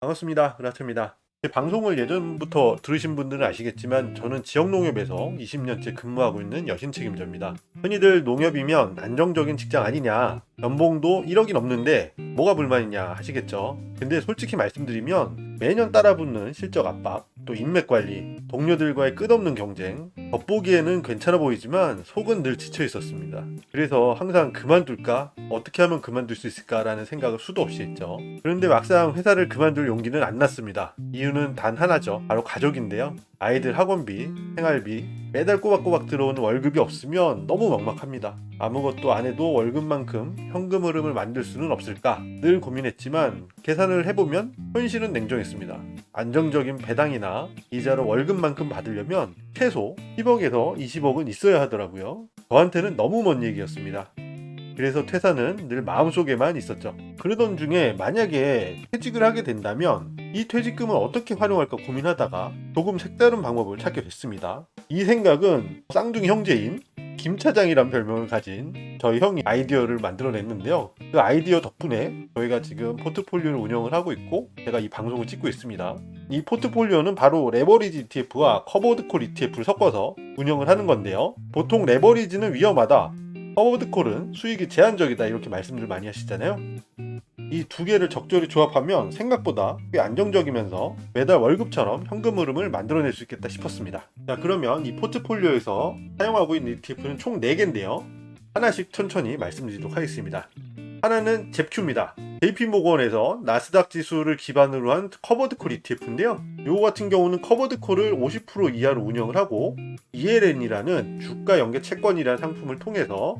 반갑습니다. 그라트입니다. 제 방송을 예전부터 들으신 분들은 아시겠지만 저는 지역농협에서 20년째 근무하고 있는 여신 책임자입니다. 흔히들 농협이면 안정적인 직장 아니냐, 연봉도 1억이 넘는데 뭐가 불만이냐 하시겠죠. 근데 솔직히 말씀드리면 매년 따라붙는 실적 압박, 또 인맥 관리, 동료들과의 끝없는 경쟁, 겉보기에는 괜찮아 보이지만 속은 늘 지쳐 있었습니다. 그래서 항상 그만둘까? 어떻게 하면 그만둘 수 있을까라는 생각을 수도 없이 했죠. 그런데 막상 회사를 그만둘 용기는 안 났습니다. 이유는 단 하나죠. 바로 가족인데요. 아이들 학원비, 생활비, 매달 꼬박꼬박 들어오는 월급이 없으면 너무 막막합니다. 아무것도 안 해도 월급만큼 현금 흐름을 만들 수는 없을까 늘 고민했지만 계산을 해보면 현실은 냉정했습니다. 안정적인 배당이나 이자로 월급만큼 받으려면 최소 10억에서 20억은 있어야 하더라고요. 저한테는 너무 먼 얘기였습니다. 그래서 퇴사는 늘 마음속에만 있었죠. 그러던 중에 만약에 퇴직을 하게 된다면 이 퇴직금을 어떻게 활용할까 고민하다가 조금 색다른 방법을 찾게 됐습니다. 이 생각은 쌍둥이 형제인 김 차장이란 별명을 가진 저희 형이 아이디어를 만들어냈는데요. 그 아이디어 덕분에 저희가 지금 포트폴리오를 운영을 하고 있고 제가 이 방송을 찍고 있습니다. 이 포트폴리오는 바로 레버리지 ETF와 커버드콜 ETF를 섞어서 운영을 하는 건데요. 보통 레버리지는 위험하다, 커버드콜은 수익이 제한적이다 이렇게 말씀들 많이 하시잖아요. 이 두 개를 적절히 조합하면 생각보다 꽤 안정적이면서 매달 월급처럼 현금 흐름을 만들어낼 수 있겠다 싶었습니다. 자, 그러면 이 포트폴리오에서 사용하고 있는 ETF는 총 4개인데요. 하나씩 천천히 말씀드리도록 하겠습니다. 하나는 잽큐입니다. JP모건에서 나스닥 지수를 기반으로 한 커버드콜 ETF인데요. 이거 같은 경우는 커버드콜을 50% 이하로 운영을 하고 ELN이라는 주가 연계 채권이라는 상품을 통해서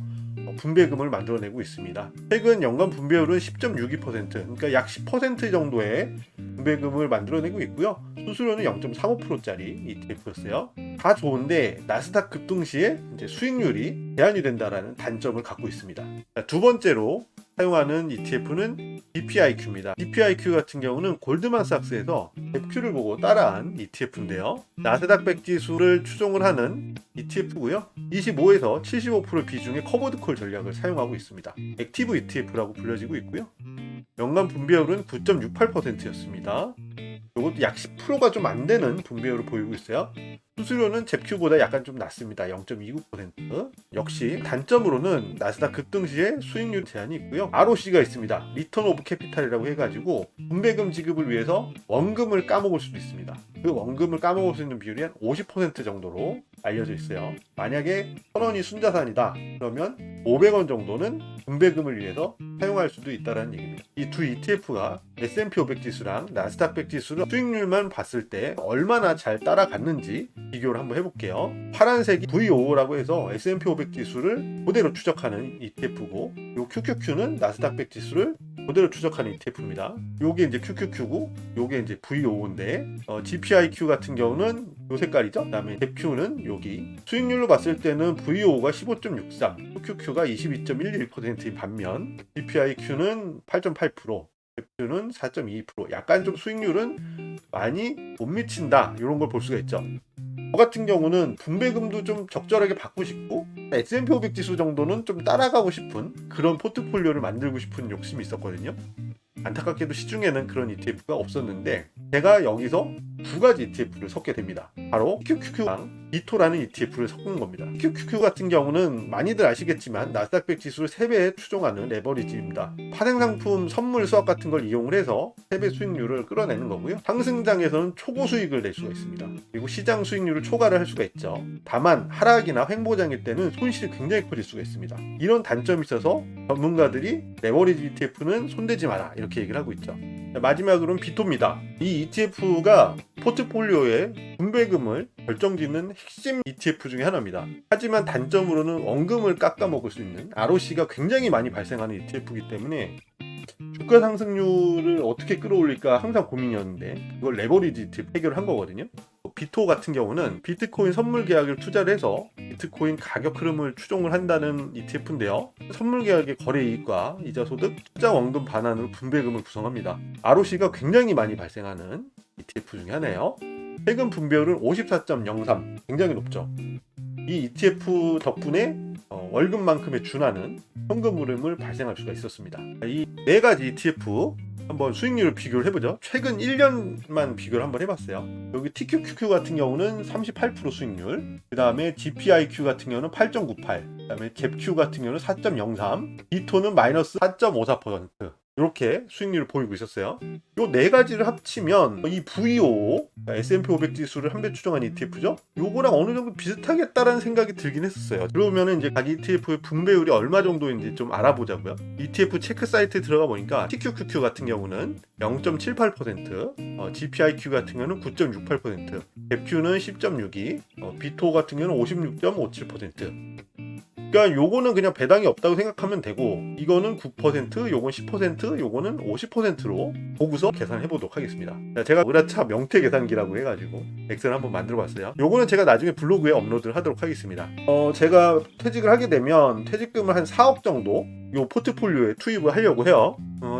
분배금을 만들어내고 있습니다. 최근 연간 분배율은 10.62%, 그러니까 약 10% 정도의 분배금을 만들어내고 있고요. 수수료는 0.35%짜리 ETF였어요. 다 좋은데 나스닥 급등 시에 이제 수익률이 제한이 된다라는 단점을 갖고 있습니다. 자, 두 번째로 사용하는 ETF는 DPIQ입니다. DPIQ 같은 경우는 골드만삭스에서 뎁큐를 보고 따라한 ETF인데요. 나스닥 100 지수를 추종을 하는 ETF고요. 25에서 75% 비중의 커버드콜 전략을 사용하고 있습니다. 액티브 ETF라고 불려지고 있고요. 연간 분배율은 9.68%였습니다. 이것도 약 10%가 좀 안 되는 분배율을 보이고 있어요. 수수료는 잽큐보다 약간 좀 낮습니다. 0.29%. 역시 단점으로는 나스닥 급등 시에 수익률 제한이 있고요. ROC가 있습니다. 리턴 오브 캐피탈이라고 해가지고 분배금 지급을 위해서 원금을 까먹을 수도 있습니다. 그 원금을 까먹을 수 있는 비율이 한 50% 정도로 알려져 있어요. 만약에 1,000원이 순자산이다 그러면 500원 정도는 분배금을 위해서 사용할 수도 있다는 얘기입니다. 이 두 ETF가 S&P 500 지수랑 나스닥 100 지수를 수익률만 봤을 때 얼마나 잘 따라갔는지 비교를 한번 해볼게요. 파란색이 V55라고 해서 S&P 500 지수를 그대로 추적하는 ETF고, 요 QQQ는 나스닥 100 지수를 그대로 추적하는 ETF입니다. 요게 이제 QQQ고, 요게 이제 V55인데, GPIQ 같은 경우는 요 색깔이죠. 그다음에 뎁큐는 여기. 수익률로 봤을 때는 V55가 15.63, QQQ가 22.11%인 반면 GPIQ는 8.8%, 뎁큐는 4.22%. 약간 좀 수익률은 많이 못 미친다 이런 걸 볼 수가 있죠. 저 같은 경우는 분배금도 좀 적절하게 받고 싶고 S&P 500 지수 정도는 좀 따라가고 싶은 그런 포트폴리오를 만들고 싶은 욕심이 있었거든요. 안타깝게도 시중에는 그런 ETF가 없었는데 제가 여기서 두 가지 ETF를 섞게 됩니다. 바로 QQQ랑 비토라는 ETF를 섞은 겁니다. QQQ 같은 경우는 많이들 아시겠지만 나스닥 100 지수를 3배에 추종하는 레버리지입니다. 파생상품 선물 수합 같은 걸 이용을 해서 3배 수익률을 끌어내는 거고요. 상승장에서는 초고 수익을 낼 수가 있습니다. 그리고 시장 수익률을 초과를 할 수가 있죠. 다만 하락이나 횡보장일 때는 손실이 굉장히 커질 수가 있습니다. 이런 단점이 있어서 전문가들이 레버리지 ETF는 손대지 마라 이렇게 얘기를 하고 있죠. 마지막으로는 비토입니다. 이 ETF가 포트폴리오의 분배금을 결정짓는 핵심 ETF 중에 하나입니다. 하지만 단점으로는 원금을 깎아먹을 수 있는 ROC가 굉장히 많이 발생하는 ETF이기 때문에 주가 상승률을 어떻게 끌어올릴까 항상 고민이었는데 그걸 레버리지 ETF 해결을 한 거거든요. 비토 같은 경우는 비트코인 선물 계약을 투자를 해서 비트코인 가격 흐름을 추종을 한다는 ETF인데요. 선물 계약의 거래 이익과 이자 소득, 투자 원금 반환으로 분배금을 구성합니다. ROC가 굉장히 많이 발생하는 ETF 중에 하나예요. 최근 분배율은 54.03, 굉장히 높죠. 이 ETF 덕분에 월급만큼에 준하는 현금 흐름을 발생할 수가 있었습니다. 이 네 가지 ETF 한번 수익률을 비교를 해보죠. 최근 1년만 비교를 한번 해봤어요. 여기 TQQQ 같은 경우는 38% 수익률, 그 다음에 GPIQ 같은 경우는 8.98, 그 다음에 갭Q 같은 경우는 4.03, 비토는 마이너스 4.54%. 이렇게 수익률을 보이고 있었어요. 요 네 가지를 합치면 이 VO, S&P 500 지수를 한 배 추정한 ETF죠. 요거랑 어느 정도 비슷하겠다라는 생각이 들긴 했었어요. 그러면은 이제 각 ETF의 분배율이 얼마 정도인지 좀 알아보자고요. ETF 체크 사이트에 들어가 보니까 TQQQ 같은 경우는 0.78%, GPIQ 같은 경우는 9.68%, 갭Q는 10.62, 비토 같은 경우는 56.57%. 그러니까 요거는 그냥 배당이 없다고 생각하면 되고, 이거는 9%, 요건 10%, 요거는 50%로 보고서 계산해 보도록 하겠습니다. 제가 으라차 명태 계산기라고 해가지고 엑셀 한번 만들어 봤어요. 요거는 제가 나중에 블로그에 업로드를 하도록 하겠습니다. 제가 퇴직을 하게 되면 퇴직금을 한 4억 정도 요 포트폴리오에 투입을 하려고 해요.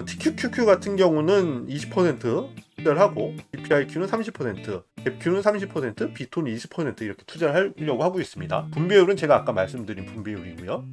TQQQ 같은 경우는 20% 투자를 하고, GPIQ는 30%, 갭Q는 30%, 비토는 20% 이렇게 투자를 하려고 하고 있습니다. 분배율은 제가 아까 말씀드린 분배율이고요.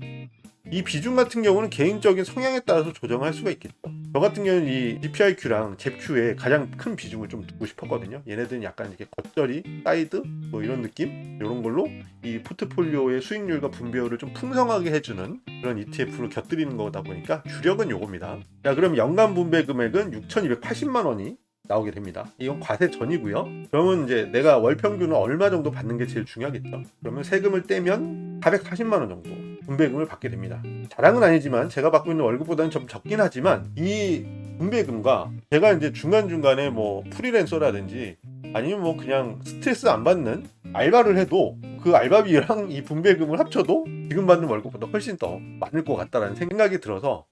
이 비중 같은 경우는 개인적인 성향에 따라서 조정할 수가 있겠죠. 저 같은 경우는 이 GPIQ랑 갭Q에 가장 큰 비중을 좀 두고 싶었거든요. 얘네들은 약간 이렇게 겉절이, 사이드 뭐 이런 느낌? 이런 걸로 이 포트폴리오의 수익률과 분배율을 좀 풍성하게 해주는 그런 ETF로 곁들이는 거다 보니까 주력은 요겁니다. 자, 그럼 연간 분배 금액은 6,280만 원이 나오게 됩니다. 이건 과세 전이고요. 그러면 이제 내가 월 평균은 얼마 정도 받는 게 제일 중요하겠죠. 그러면 세금을 떼면 440만 원 정도 분배금을 받게 됩니다. 자랑은 아니지만 제가 받고 있는 월급보다는 좀 적긴 하지만 이 분배금과 제가 이제 중간중간에 뭐 프리랜서라든지 아니면 뭐 그냥 스트레스 안 받는 알바를 해도 그 알바비랑 이 분배금을 합쳐도 지금 받는 월급보다 훨씬 더 많을 것 같다라는 생각이 들어서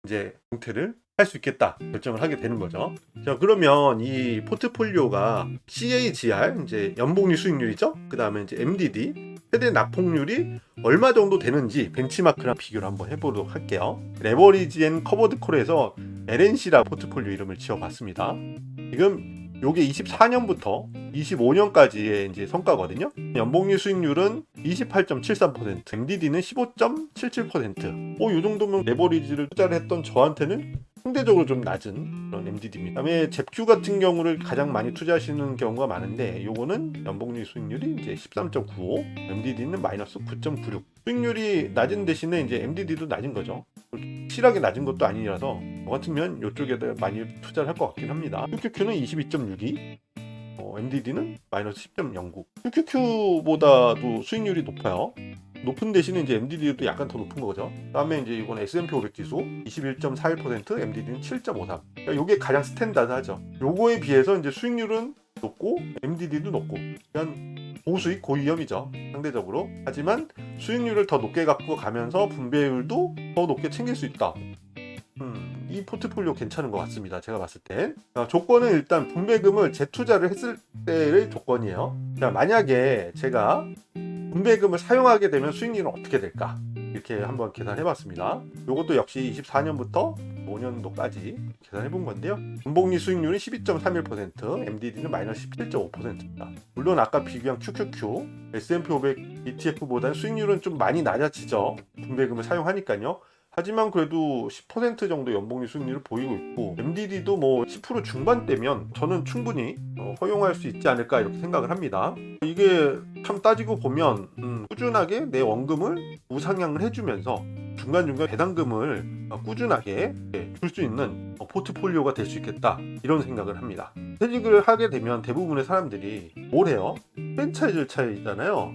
이제 은퇴를 할 수 있겠다 결정을 하게 되는 거죠. 자, 그러면 이 포트폴리오가 CAGR, 이제 연복리 수익률이죠. 그 다음에 이제 MDD, 최대 납폭률이 얼마 정도 되는지 벤치마크랑 비교를 한번 해보도록 할게요. 레버리지 앤 커버드 콜에서 LNC라 포트폴리오 이름을 지어봤습니다. 지금 요게 24년부터 25년까지의 이제 성과거든요. 연복리 수익률은 28.73%, MDD는 15.77%. 요 정도면 레버리지를 투자를 했던 저한테는 상대적으로 좀 낮은 그런 MDD입니다. 그다음에 잽큐 같은 경우를 가장 많이 투자하시는 경우가 많은데, 요거는 연복리 수익률이 이제 13.95, MDD는 마이너스 9.96. 수익률이 낮은 대신에 이제 MDD도 낮은 거죠. 실하게 낮은 것도 아니라서 저 같으면 이쪽에다 많이 투자를 할 것 같긴 합니다. QQQ는 22.62, MDD는 마이너스 10.09. QQQ보다도 수익률이 높아요. 높은 대신에 이제 MDD도 약간 더 높은 거죠. 그다음에 이제 이건 S&P 500 지수 21.41%, MDD는 7.53. 그러니까 이게 가장 스탠다드하죠. 요거에 비해서 이제 수익률은 높고 MDD도 높고, 그냥 고수익 고위험이죠, 상대적으로. 하지만 수익률을 더 높게 갖고 가면서 분배율도 더 높게 챙길 수 있다. 이 포트폴리오 괜찮은 것 같습니다. 제가 봤을 땐. 조건은 일단 분배금을 재투자를 했을 때의 조건이에요. 자, 만약에 제가 분배금을 사용하게 되면 수익률은 어떻게 될까? 이렇게 한번 계산해봤습니다. 이것도 역시 24년부터 5년도까지 계산해본 건데요. 연복리 수익률은 12.31%, MDD는 마이너스 17.5%입니다. 물론 아까 비교한 QQQ, S&P 500 ETF보다는 수익률은 좀 많이 낮아지죠. 분배금을 사용하니까요. 하지만 그래도 10% 정도 연복리 수익률을 보이고 있고, MDD도 뭐 10% 중반대면 저는 충분히 허용할 수 있지 않을까 이렇게 생각을 합니다. 이게 참 따지고 보면 꾸준하게 내 원금을 우상향을 해주면서 중간중간 배당금을 꾸준하게 줄 수 있는 포트폴리오가 될 수 있겠다, 이런 생각을 합니다. 퇴직을 하게 되면 대부분의 사람들이 뭘 해요? 프랜차이즈를 차리잖아요.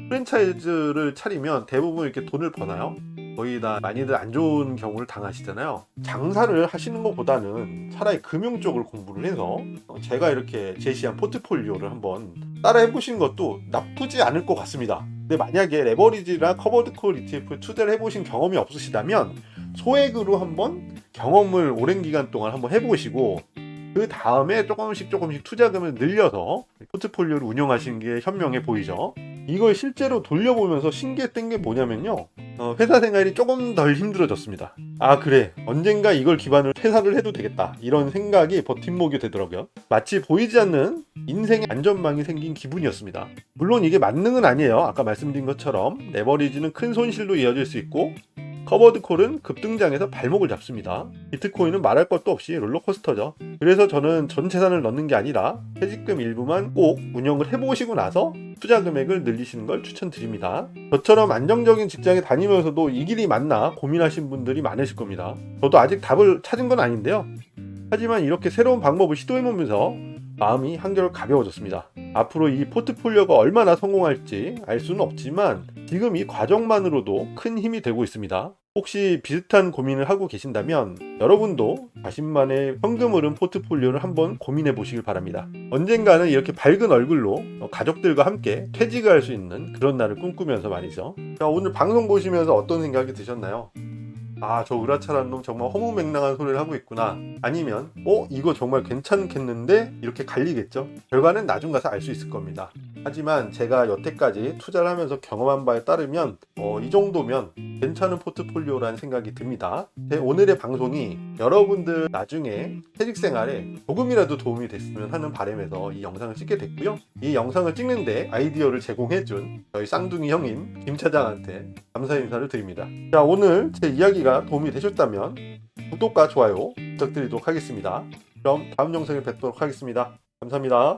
프랜차이즈를 차리면 대부분 이렇게 돈을 버나요? 거의 다 많이들 안 좋은 경우를 당하시잖아요. 장사를 하시는 것보다는 차라리 금융 쪽을 공부를 해서 제가 이렇게 제시한 포트폴리오를 한번 따라 해보시는 것도 나쁘지 않을 것 같습니다. 근데 만약에 레버리지나 커버드콜 ETF 투자를 해보신 경험이 없으시다면 소액으로 한번 경험을 오랜 기간 동안 한번 해보시고, 그 다음에 조금씩 투자금을 늘려서 포트폴리오를 운영하시는 게 현명해 보이죠. 이걸 실제로 돌려보면서 신기했던 게 뭐냐면요, 회사 생활이 조금 덜 힘들어졌습니다. 아, 그래, 언젠가 이걸 기반으로 퇴사를 해도 되겠다, 이런 생각이 버팀목이 되더라고요. 마치 보이지 않는 인생의 안전망이 생긴 기분이었습니다. 물론 이게 만능은 아니에요. 아까 말씀드린 것처럼 레버리지는 큰 손실로 이어질 수 있고, 커버드 콜은 급등장에서 발목을 잡습니다. 비트코인은 말할 것도 없이 롤러코스터죠. 그래서 저는 전 재산을 넣는 게 아니라 퇴직금 일부만 꼭 운영을 해보시고 나서 투자 금액을 늘리시는 걸 추천드립니다. 저처럼 안정적인 직장에 다니면서도 이 길이 맞나 고민하신 분들이 많으실 겁니다. 저도 아직 답을 찾은 건 아닌데요. 하지만 이렇게 새로운 방법을 시도해보면서 마음이 한결 가벼워졌습니다. 앞으로 이 포트폴리오가 얼마나 성공할지 알 수는 없지만 지금 이 과정만으로도 큰 힘이 되고 있습니다. 혹시 비슷한 고민을 하고 계신다면 여러분도 자신만의 현금 흐름 포트폴리오를 한번 고민해 보시길 바랍니다. 언젠가는 이렇게 밝은 얼굴로 가족들과 함께 퇴직을 할 수 있는 그런 날을 꿈꾸면서 말이죠. 자, 오늘 방송 보시면서 어떤 생각이 드셨나요? 아, 저 으라차라는 놈 정말 허무맹랑한 소리를 하고 있구나. 아니면 이거 정말 괜찮겠는데? 이렇게 갈리겠죠. 결과는 나중 가서 알 수 있을 겁니다. 하지만 제가 여태까지 투자를 하면서 경험한 바에 따르면 이 정도면 괜찮은 포트폴리오라는 생각이 듭니다. 제 오늘의 방송이 여러분들 나중에 퇴직 생활에 조금이라도 도움이 됐으면 하는 바람에서 이 영상을 찍게 됐고요. 이 영상을 찍는데 아이디어를 제공해준 저희 쌍둥이 형인 김 차장한테 감사 인사를 드립니다. 자, 오늘 제 이야기가 도움이 되셨다면 구독과 좋아요 부탁드리도록 하겠습니다. 그럼 다음 영상에 뵙도록 하겠습니다. 감사합니다.